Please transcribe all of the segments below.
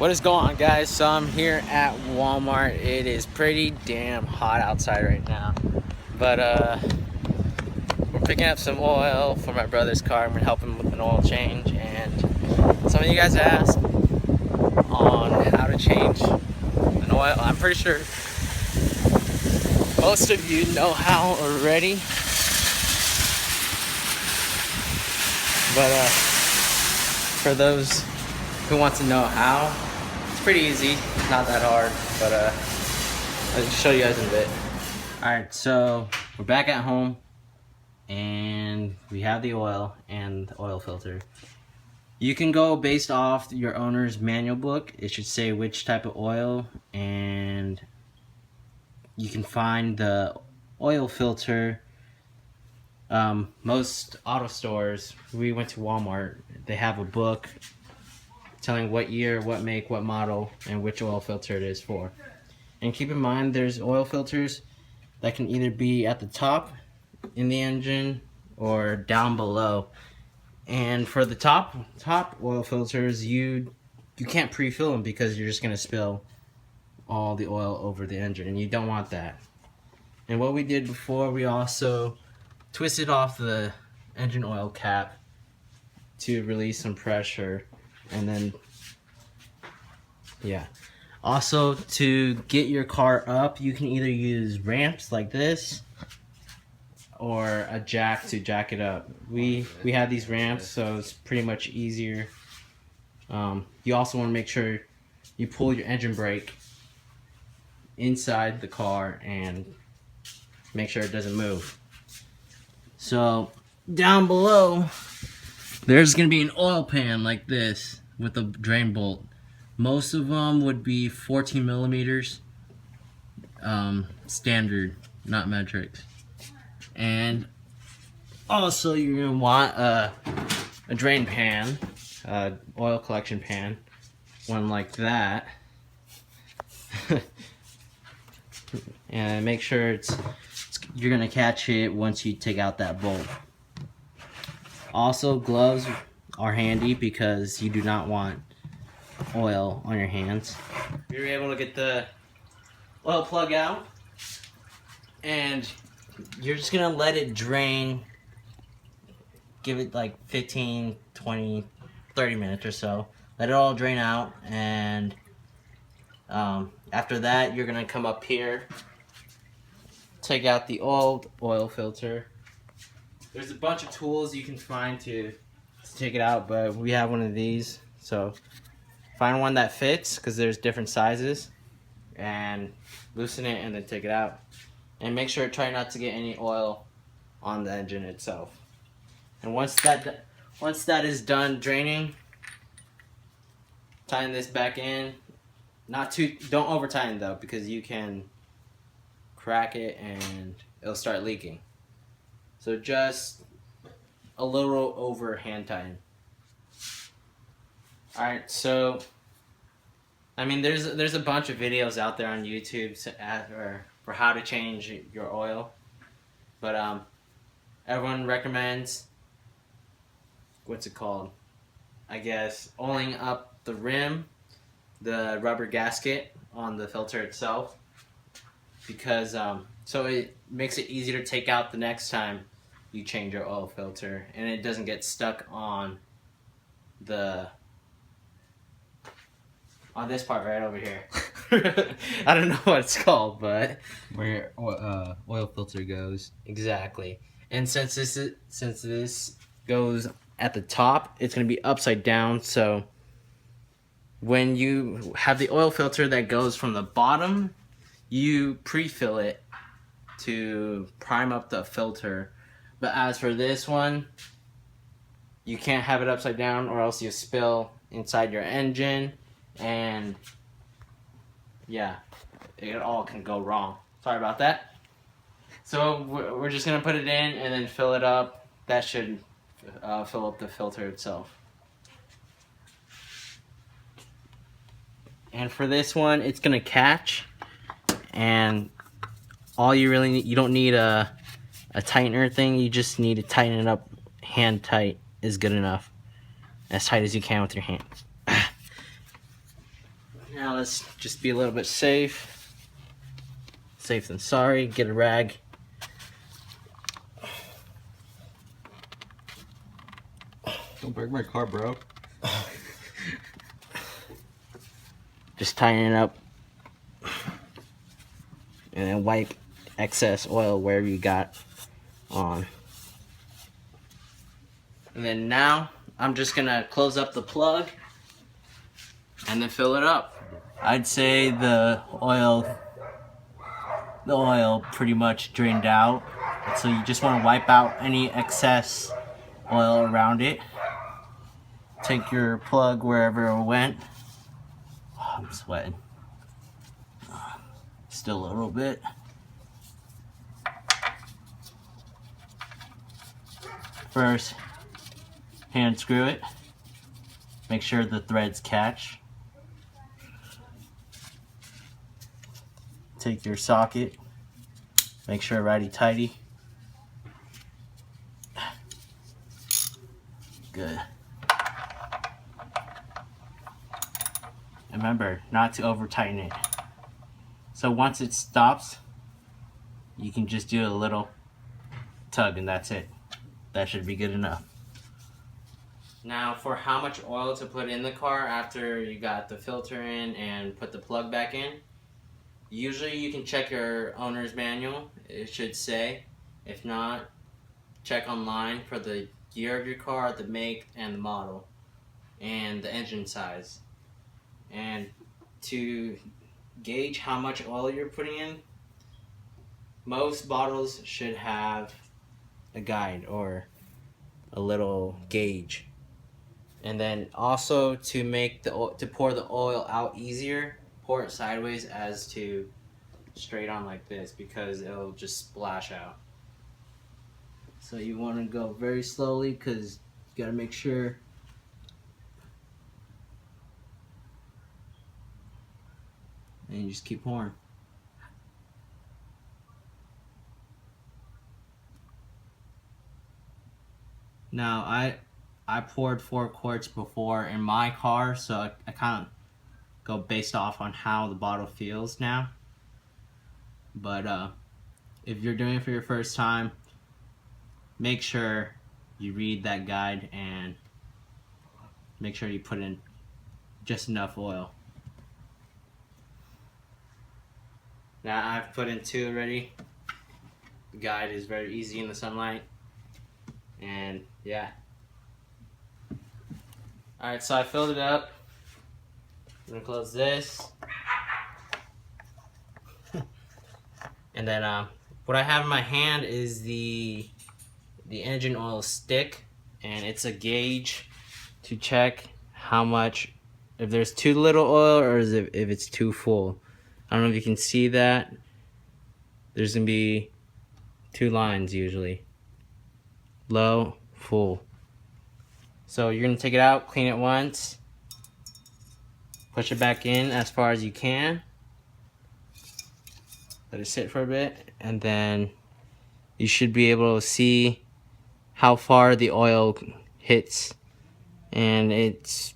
What is going on, guys? So I'm here at Walmart. It is pretty damn hot outside right now, but we're picking up some oil for my brother's car. I'm gonna help him with an oil change, and some of you guys asked on how to change an oil. I'm pretty sure most of you know how already, but for those who want to know how, it's pretty easy, not that hard, but I'll just show you guys in a bit. Alright, so we're back at home and we have the oil and the oil filter. You can go based off your owner's manual book. It should say which type of oil, and you can find the oil filter. Most auto stores, we went to Walmart, they have a book telling what year, what make, what model, and which oil filter it is for. And keep in mind, there's oil filters that can either be at the top in the engine or down below. And for the top oil filters, you can't pre-fill them because you're just gonna spill all the oil over the engine, and you don't want that. And what we did before, we also twisted off the engine oil cap to release some pressure. And then, yeah. Also, to get your car up, you can either use ramps like this or a jack to jack it up. We have these ramps, so it's pretty much easier. You also want to make sure you pull your engine brake inside the car and make sure it doesn't move. So, down below, there's going to be an oil pan like this with a drain bolt. Most of them would be 14 millimeters, standard, not metrics. And also you're going to want a drain pan, oil collection pan, one like that. And make sure you're going to catch it once you take out that bolt. Also, gloves are handy because you do not want oil on your hands. You're able to get the oil plug out, and you're just gonna let it drain. Give it like 15, 20, 30 minutes or so. Let it all drain out, and after that, you're gonna come up here, take out the old oil filter. There's a bunch of tools you can find to take it out, but we have one of these. So find one that fits, because there's different sizes, and loosen it and then take it out. And make sure, try not to get any oil on the engine itself. And once that is done draining, tighten this back in. Don't over tighten though, because you can crack it and it'll start leaking. So just a little over hand tighten. Alright, so I mean there's a bunch of videos out there on YouTube for how to change your oil. But everyone recommends, what's it called? I guess oiling up the rim, the rubber gasket on the filter itself, because so it makes it easier to take out the next time you change your oil filter, and it doesn't get stuck on this part right over here. I don't know what it's called, but where oil filter goes. Exactly. And since this goes at the top, it's going to be upside down, so when you have the oil filter that goes from the bottom, you pre-fill it to prime up the filter. But as for this one, you can't have it upside down, or else you spill inside your engine, and yeah, it all can go wrong. Sorry about that. So we're just gonna put it in and then fill it up. That should fill up the filter itself. And for this one, it's gonna catch, and all you really need, you don't need a tightener thing. You just need to tighten it up. Hand tight is good enough, as tight as you can with your hands. Now let's just be a little bit safe. Safe than sorry. Get a rag. Don't break my car, bro. Just tighten it up. And then wipe excess oil wherever you got on. And then now I'm just gonna close up the plug and then fill it up. I'd say the oil pretty much drained out. So you just want to wipe out any excess oil around it. Take your plug wherever it went. Oh, I'm sweating. Still a little bit. First, hand screw it. Make sure the threads catch. Take your socket. Make sure righty-tighty. Good. Remember, not to over tighten it. So once it stops, you can just do a little tug and that's it. That should be good enough. Now for how much oil to put in the car after you got the filter in and put the plug back in, usually you can check your owner's manual, it should say. If not, check online for the year of your car, the make and the model, and the engine size. And to gauge how much oil you're putting in, most bottles should have a guide or a little gauge. And then also to make to pour the oil out easier, pour it sideways as to straight on like this, because it'll just splash out. So you want to go very slowly because you got to make sure and you just keep pouring. Now I poured 4 quarts before in my car, so I kind of go based off on how the bottle feels now. But if you're doing it for your first time, make sure you read that guide and make sure you put in just enough oil. Now I've put in 2 already. The guide is very easy in the sunlight. And yeah. Alright, so I filled it up. I'm gonna close this. And then what I have in my hand is the engine oil stick, and it's a gauge to check how much, if there's too little oil or if it's too full. I don't know if you can see that. There's gonna be 2 lines usually. Low, full. So you're gonna take it out, clean it once, push it back in as far as you can, let it sit for a bit, and then you should be able to see how far the oil hits, and it's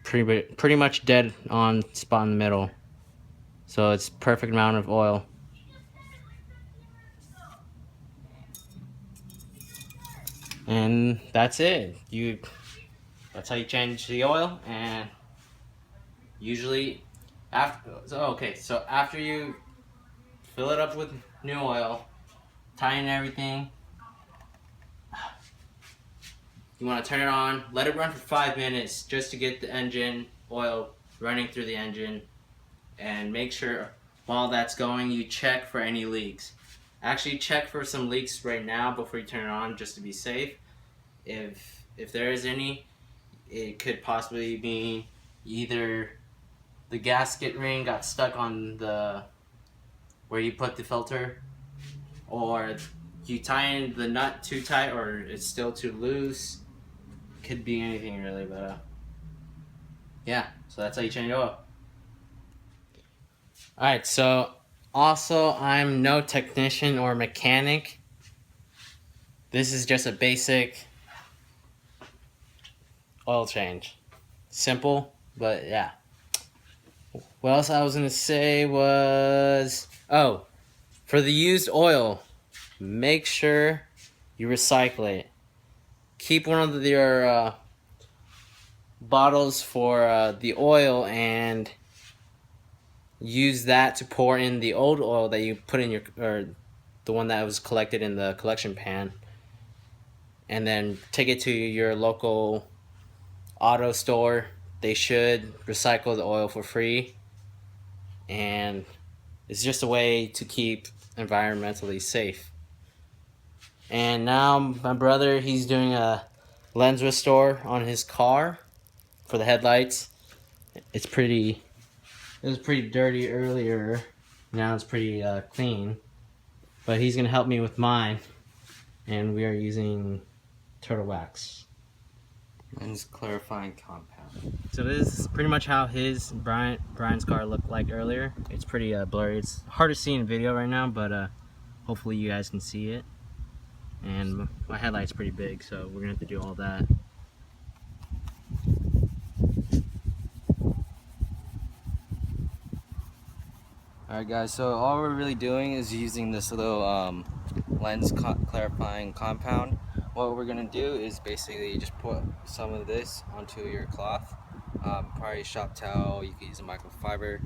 pretty much dead on spot in the middle. So it's perfect amount of oil. And that's it. That's how you change the oil. And usually so after you fill it up with new oil, tighten everything, you want to turn it on, let it run for 5 minutes just to get the engine oil running through the engine, and make sure while that's going you check for any leaks. Actually check for some leaks right now before you turn it on, just to be safe. If there is any, it could possibly be either the gasket ring got stuck on the where you put the filter, or you tightened the nut too tight, or it's still too loose. Could be anything really, but yeah, so that's how you change oil. Alright, so also I'm no technician or mechanic. This is just a basic oil change. Simple, but yeah. What else I was gonna say was, oh, for the used oil, make sure you recycle it. Keep one of your bottles for the oil and use that to pour in the old oil that you put in or the one that was collected in the collection pan, and then take it to your local auto store. They should recycle the oil for free, and it's just a way to keep environmentally safe. And now my brother, he's doing a lens restore on his car for the headlights. It was pretty dirty earlier. Now it's pretty clean. But he's gonna help me with mine, and we are using turtle wax. Lens clarifying compound. So this is pretty much how Brian's car looked like earlier. It's pretty blurry. It's hard to see in video right now, but hopefully you guys can see it. And my headlight's pretty big, so we're gonna have to do all that. Alright guys, so all we're really doing is using this little lens clarifying compound. What we're going to do is basically just put some of this onto your cloth. Probably a shop towel, you can use a microfiber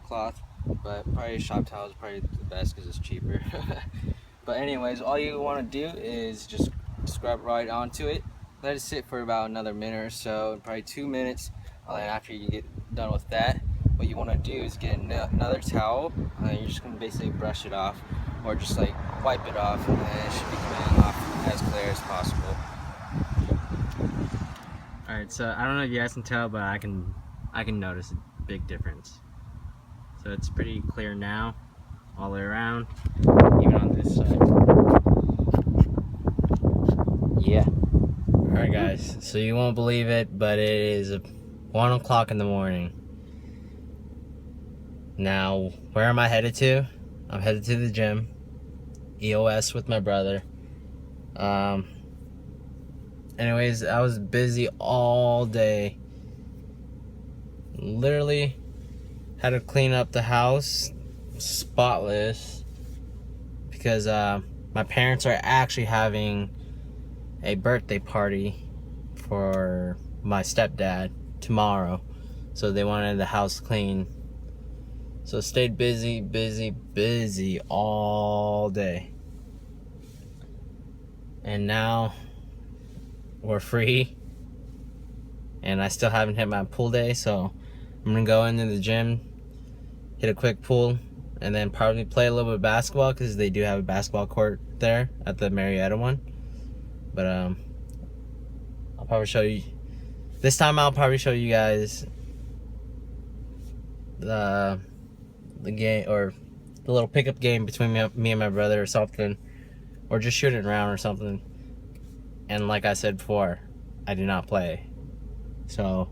cloth, but probably a shop towel is probably the best because it's cheaper. But anyways, all you want to do is just scrub right onto it. Let it sit for about another minute or so, probably 2 minutes. And after you get done with that, what you want to do is get another towel, and you're just going to basically brush it off, or just like wipe it off, and then it should be coming off as clear as possible. Alright, so I don't know if you guys can tell, but I can notice a big difference. So it's pretty clear now, all the way around, even on this side. Yeah. Alright guys, so you won't believe it, but it is 1 o'clock in the morning. Now, where am I headed to? I'm headed to the gym, EOS with my brother. Anyways, I was busy all day. Literally had to clean up the house spotless because my parents are actually having a birthday party for my stepdad tomorrow, so they wanted the house clean. So stayed busy all day. And now we're free. And I still haven't hit my pool day, so I'm gonna go into the gym, hit a quick pool, and then probably play a little bit of basketball because they do have a basketball court there at the Marietta one. But I'll probably show you. This time I'll probably show you guys the game, or the little pickup game between me and my brother or something, or just shooting around or something. And like I said before, I do not play, so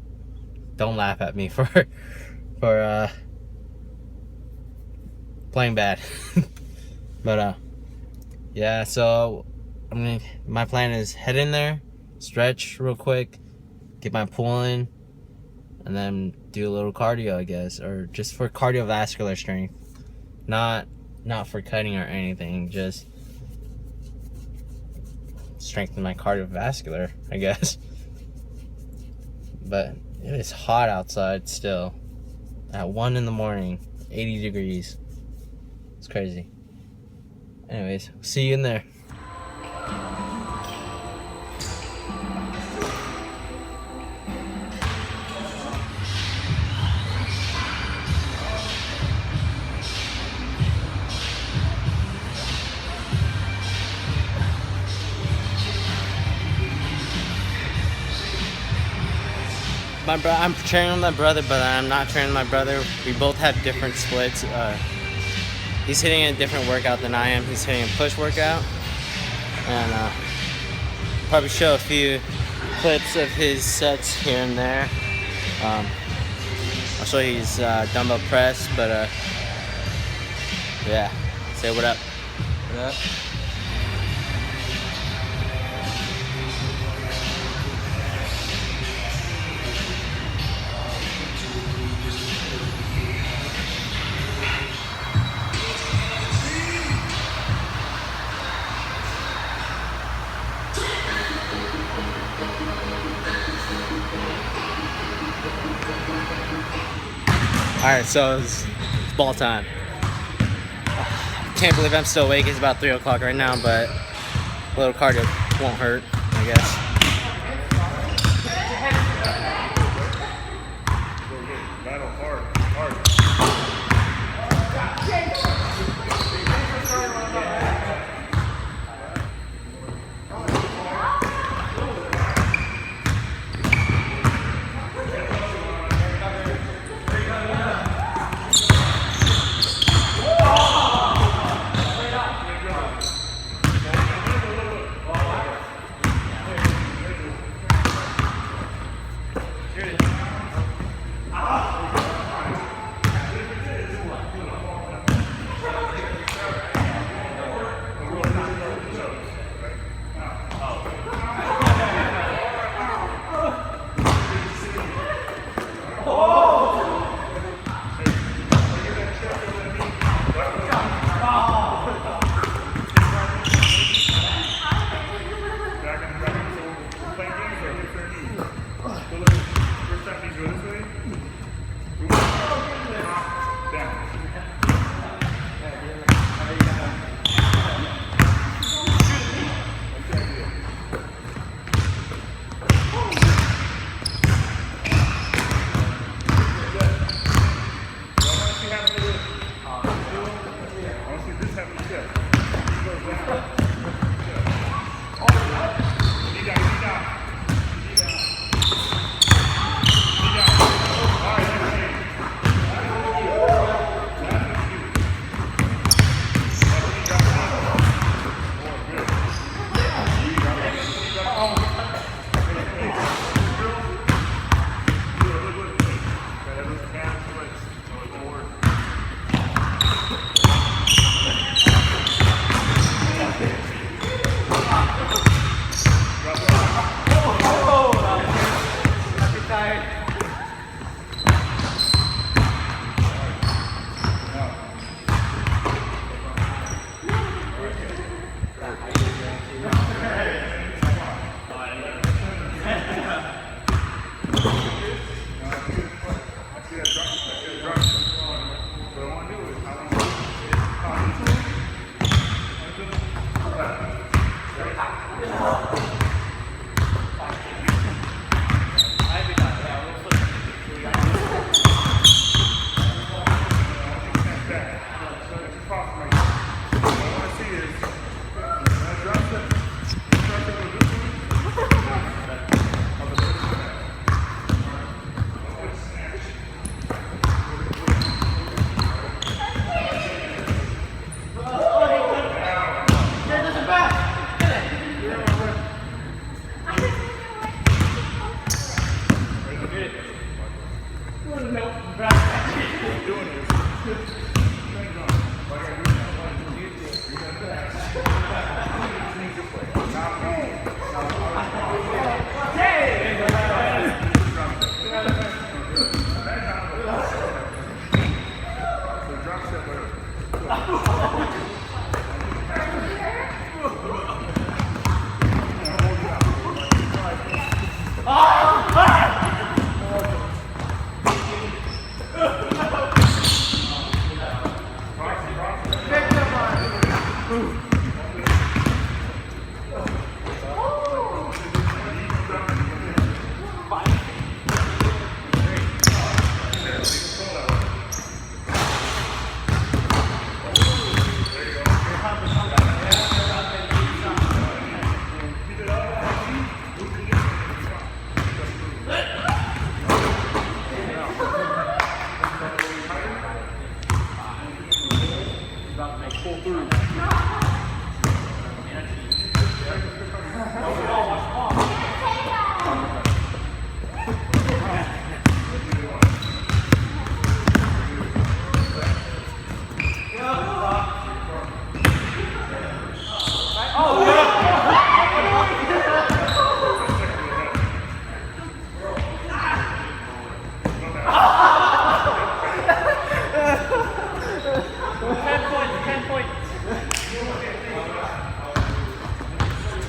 don't laugh at me for playing bad. But yeah, so my plan is head in there, stretch real quick, get my pool in, and then do a little cardio, I guess, or just for cardiovascular strength, not for cutting or anything, just strengthen my cardiovascular, I guess. But it is hot outside still at 1 in the morning, 80 degrees. It's crazy. Anyways, see you in there. I'm training with my brother, but I'm not training with my brother. We both have different splits. He's hitting a different workout than I am. He's hitting a push workout. And probably show a few clips of his sets here and there. I'll show you his dumbbell press, but yeah, say what up. What up? Alright, so it's ball time. Can't believe I'm still awake. It's about 3 o'clock right now, but a little cardio won't hurt, I guess. Battle hard, hard.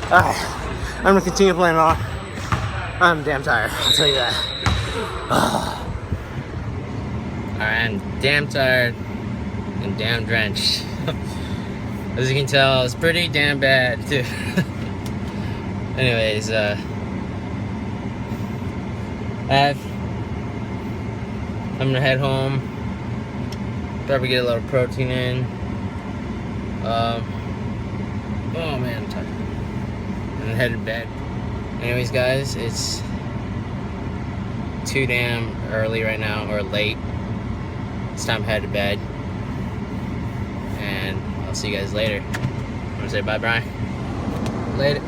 Alright, I'm gonna continue playing on. I'm damn tired, I'll tell you that. I'm damn tired and damn drenched. As you can tell, it's pretty damn bad too. Anyways, I'm gonna head home. Probably get a little protein in. Oh man, I'm tired. And head to bed. Anyways, guys, it's too damn early right now, or late. It's time to head to bed. And I'll see you guys later. I'm gonna say bye, Brian. Later.